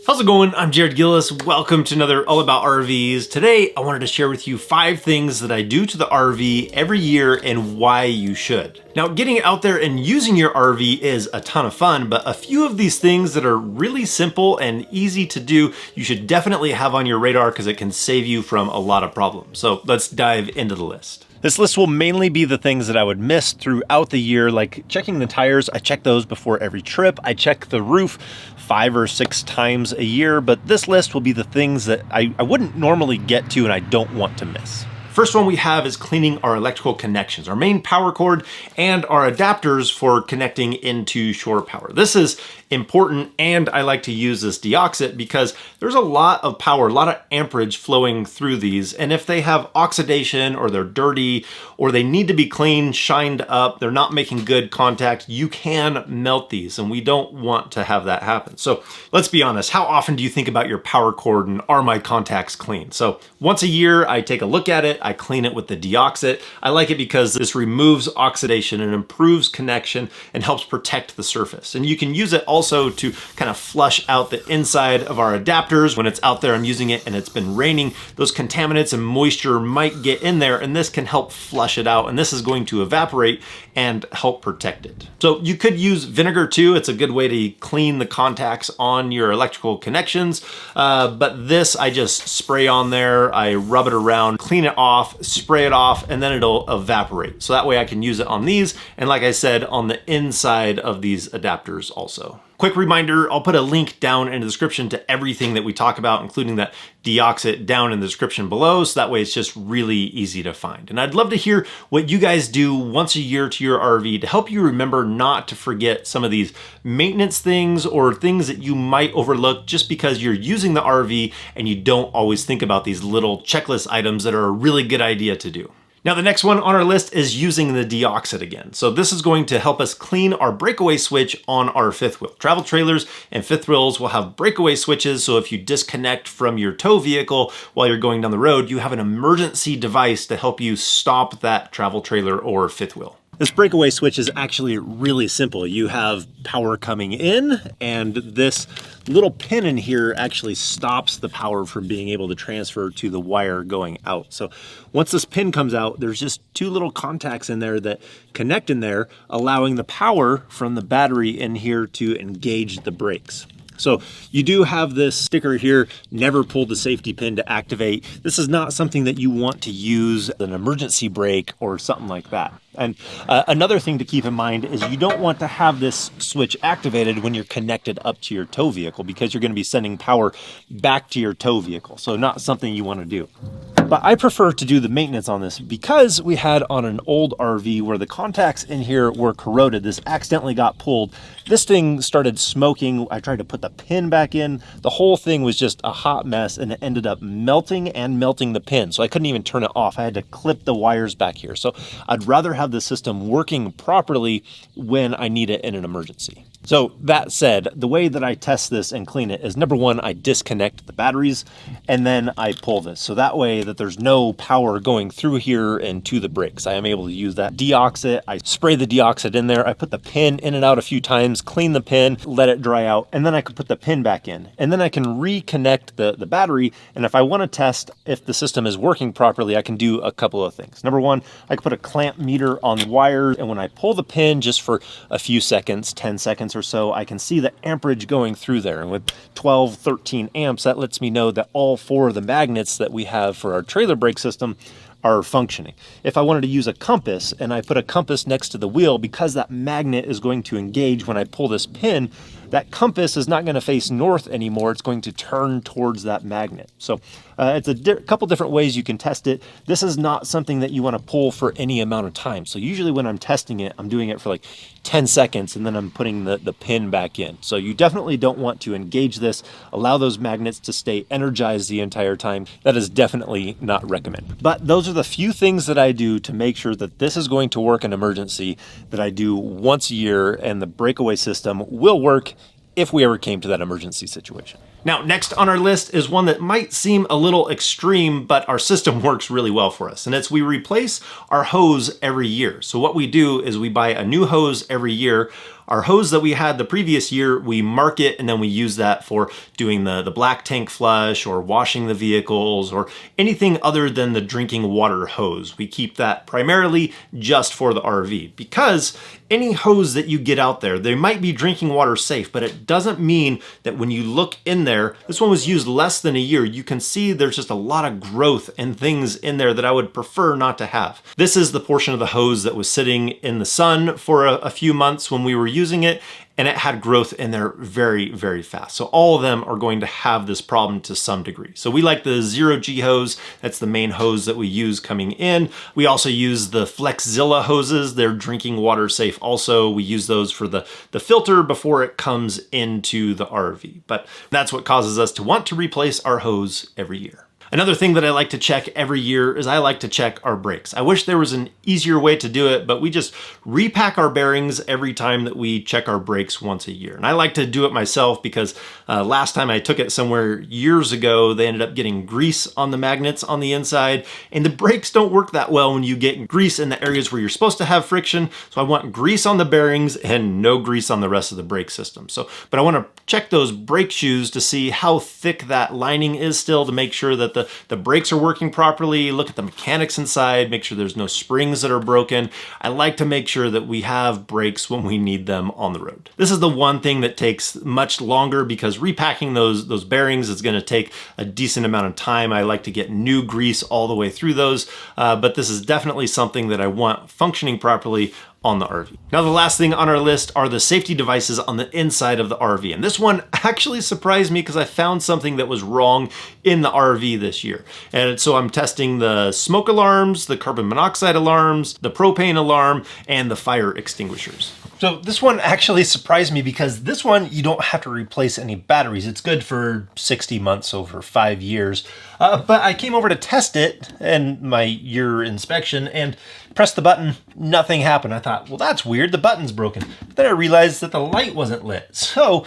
How's it going? I'm Jared Gillis. Welcome to another All About RVs. Today, I wanted to share with you 5 things that I do to the RV every year and why you should. Now, getting out there and using your RV is a ton of fun, but a few of these things that are really simple and easy to do, you should definitely have on your radar because it can save you from a lot of problems. So let's dive into the list. This list will mainly be the things that I would miss throughout the year, like checking the tires. I check those before every trip. I check the roof 5 or 6 times a year, but this list will be the things that I wouldn't normally get to and I don't want to miss. First one we have is cleaning our electrical connections, our main power cord and our adapters for connecting into shore power. This is important, and I like to use this deoxit because there's a lot of power, a lot of amperage flowing through these, and if they have oxidation or they're dirty or they need to be cleaned, shined up, they're not making good contact, you can melt these, and we don't want to have that happen. So let's be honest, how often do you think about your power cord and are my contacts clean? So once a year, I take a look at it, I clean it with the deoxit. I like it because this removes oxidation and improves connection and helps protect the surface. And you can use it also to kind of flush out the inside of our adapters. When it's out there, I'm using it and it's been raining, those contaminants and moisture might get in there, and this can help flush it out, and this is going to evaporate and help protect it. So you could use vinegar too. It's a good way to clean the contacts on your electrical connections, but this I just spray on there, I rub it around, clean it off, spray it off, and then it'll evaporate. So that way I can use it on these, and like I said, on the inside of these adapters also. Quick reminder, I'll put a link down in the description to everything that we talk about, including that deoxit down in the description below, so that way it's just really easy to find. And I'd love to hear what you guys do once a year to your RV to help you remember not to forget some of these maintenance things or things that you might overlook just because you're using the RV and you don't always think about these little checklist items that are a really good idea to do. Now, the next one on our list is using the deoxit again. So this is going to help us clean our breakaway switch on our fifth wheel. Travel trailers and fifth wheels will have breakaway switches, so if you disconnect from your tow vehicle while you're going down the road, you have an emergency device to help you stop that travel trailer or fifth wheel. This breakaway switch is actually really simple. You have power coming in, and this little pin in here actually stops the power from being able to transfer to the wire going out. So once this pin comes out, there's just 2 little contacts in there that connect in there, allowing the power from the battery in here to engage the brakes. So you do have this sticker here, never pull the safety pin to activate. This is not something that you want to use an emergency brake or something like that. And another thing to keep in mind is you don't want to have this switch activated when you're connected up to your tow vehicle, because you're going to be sending power back to your tow vehicle. So not something you want to do. But I prefer to do the maintenance on this because we had on an old RV where the contacts in here were corroded. This accidentally got pulled. This thing started smoking. I tried to put the pin back in. The whole thing was just a hot mess, and it ended up melting the pin. So I couldn't even turn it off. I had to clip the wires back here. So I'd rather have the system working properly when I need it in an emergency. So that said, the way that I test this and clean it is, number one, I disconnect the batteries and then I pull this. So that way that there's no power going through here and to the brakes. I am able to use that deoxit. I spray the deoxit in there. I put the pin in and out a few times, clean the pin, let it dry out, and then I can put the pin back in. And then I can reconnect the battery. And if I want to test if the system is working properly, I can do a couple of things. Number one, I can put a clamp meter on the wire, and when I pull the pin just for a few seconds, 10 seconds or so, I can see the amperage going through there. And with 12, 13 amps, that lets me know that all 4 of the magnets that we have for our trailer brake system are functioning. If I wanted to use a compass and I put a compass next to the wheel, because that magnet is going to engage when I pull this pin, that compass is not going to face north anymore. It's going to turn towards that magnet. So it's a couple different ways you can test it. This is not something that you want to pull for any amount of time. So usually when I'm testing it, I'm doing it for like 10 seconds and then I'm putting the pin back in. So you definitely don't want to engage this, allow those magnets to stay energized the entire time. That is definitely not recommended. But those are the few things that I do to make sure that this is going to work in emergency, that I do once a year, and the breakaway system will work if we ever came to that emergency situation. Now, next on our list is one that might seem a little extreme, but our system works really well for us. And it's we replace our hose every year. So what we do is we buy a new hose every year. our hose that we had the previous year, we mark it and then we use that for doing the black tank flush or washing the vehicles or anything other than the drinking water hose. We keep that primarily just for the RV, because any hose that you get out there, they might be drinking water safe, but it doesn't mean that when you look in there, this one was used less than a year, you can see there's just a lot of growth and things in there that I would prefer not to have. This is the portion of the hose that was sitting in the sun for a few months when we were using it, and it had growth in there very, very fast. So all of them are going to have this problem to some degree. So we like the 0G hose. That's the main hose that we use coming in. We also use the Flexzilla hoses. They're drinking water safe also. We use those for the filter before it comes into the RV. But that's what causes us to want to replace our hose every year. Another thing that I like to check every year is I like to check our brakes. I wish there was an easier way to do it, but we just repack our bearings every time that we check our brakes once a year. And I like to do it myself because last time I took it somewhere years ago, they ended up getting grease on the magnets on the inside, and the brakes don't work that well when you get grease in the areas where you're supposed to have friction. So I want grease on the bearings and no grease on the rest of the brake system. But I want to check those brake shoes to see how thick that lining is still, to make sure that the brakes are working properly, look at the mechanics inside, make sure there's no springs that are broken. I like to make sure that we have brakes when we need them on the road. This is the one thing that takes much longer because repacking those bearings is going to take a decent amount of time. I like to get new grease all the way through those, but this is definitely something that I want functioning properly on the RV. Now, the last thing on our list are the safety devices on the inside of the RV. And this one actually surprised me because I found something that was wrong in the RV this year. And so I'm testing the smoke alarms, the carbon monoxide alarms, the propane alarm, and the fire extinguishers. So this one actually surprised me because this one, you don't have to replace any batteries. It's good for 60 months, over 5 years. But I came over to test it in my year inspection and pressed the button, nothing happened. I thought, well, that's weird, the button's broken. But then I realized that the light wasn't lit. So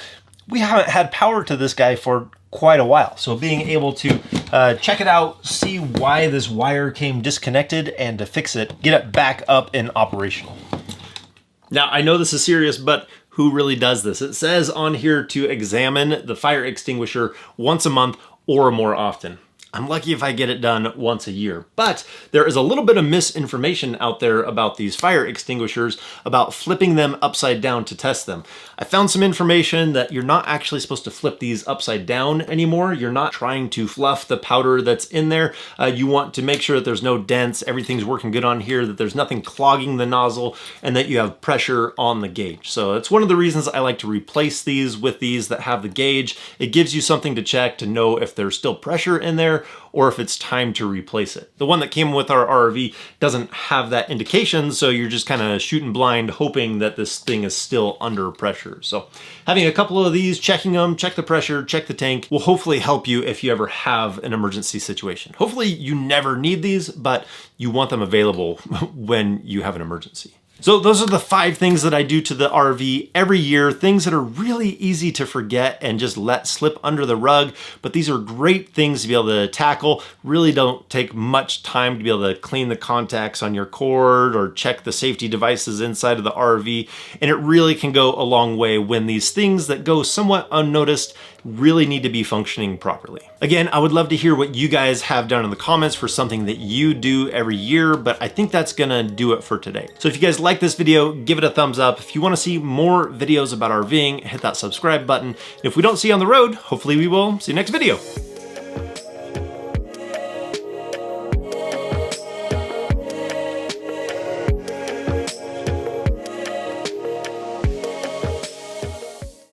we haven't had power to this guy for quite a while. So being able to check it out, see why this wire came disconnected, and to fix it, get it back up and operational. Now, I know this is serious, but who really does this? It says on here to examine the fire extinguisher once a month or more often. I'm lucky if I get it done once a year, but there is a little bit of misinformation out there about these fire extinguishers, about flipping them upside down to test them. I found some information that you're not actually supposed to flip these upside down anymore. You're not trying to fluff the powder that's in there. You want to make sure that there's no dents, everything's working good on here, that there's nothing clogging the nozzle, and that you have pressure on the gauge. So it's one of the reasons I like to replace these with these that have the gauge. It gives you something to check to know if there's still pressure in there or if it's time to replace it. The one that came with our RV doesn't have that indication, so you're just kind of shooting blind, hoping that this thing is still under pressure. So having a couple of these, checking them, check the pressure, check the tank, will hopefully help you if you ever have an emergency situation. Hopefully you never need these, but you want them available when you have an emergency. So those are the 5 things that I do to the RV every year, things that are really easy to forget and just let slip under the rug, but these are great things to be able to tackle. Really don't take much time to be able to clean the contacts on your cord or check the safety devices inside of the RV, and it really can go a long way when these things that go somewhat unnoticed really need to be functioning properly. Again, I would love to hear what you guys have down in the comments for something that you do every year, but I think that's gonna do it for today. So if you guys like this video, give it a thumbs up. If you wanna see more videos about RVing, hit that subscribe button. And if we don't see you on the road, hopefully we will see you next video.